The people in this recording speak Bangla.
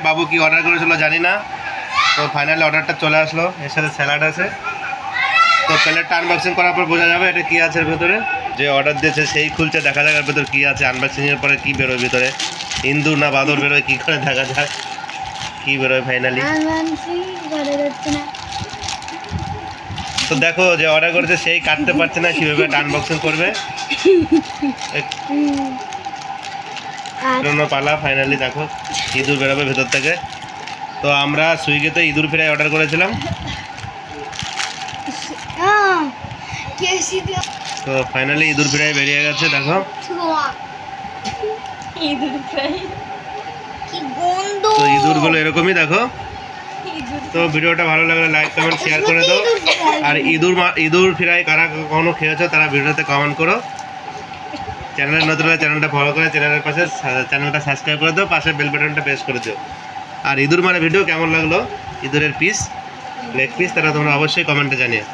বাবু কি অর্ডার করেছিল জানি না, তো ফাইনালি অর্ডারটা চলে আসলো। এর সাথে স্যালাড আছে। তো প্লেটটা আনবক্সিং করার পর বোঝা যাবে এটা কি আছে এর ভেতরে। যে অর্ডার দিয়েছে সেই খুলছে, দেখা যাক এর ভেতর কী আছে। আনবক্সিংয়ের পরে কী বেরোয় ভিতরে, ইন্দুর না বাদর বেরোয় কী করে দেখা যাক কী বেরোয় ফাইনালি। তো দেখো যে অর্ডার করেছে সেই কাটতে পারছে না, কীভাবে এটা আনবক্সিং করবে। পালা ফাইনালি দেখো ইঁদুর বেরোবে ভেতর থেকে। তো আমরা সুইগিতে ইঁদুর ফ্রাই অর্ডার করেছিলাম। তো ফাইনালি ইঁদুর ফ্রাই বেরিয়ে গেছে দেখো। তো ইঁদুরগুলো এরকমই দেখো। তো ভিডিওটা ভালো লাগলে লাইক কমেন্ট শেয়ার করে দাও। আর ইঁদুর ফ্রাই কারা কখনো খেয়েছো তারা ভিডিওতে কমেন্ট করো। চ্যানেলের নতুন হলে চ্যানেলটা ফলো করে চ্যানেলের পাশে চ্যানেলটা সাবস্ক্রাইব করে দাও, পাশে বেল বাটনটা প্রেস করে দিও। আর ইঁদুর ভিডিও কেমন লাগলো, ইঁদুরের পিস লেগ পিস, তারা তোমরা অবশ্যই কমেন্টে জানিও।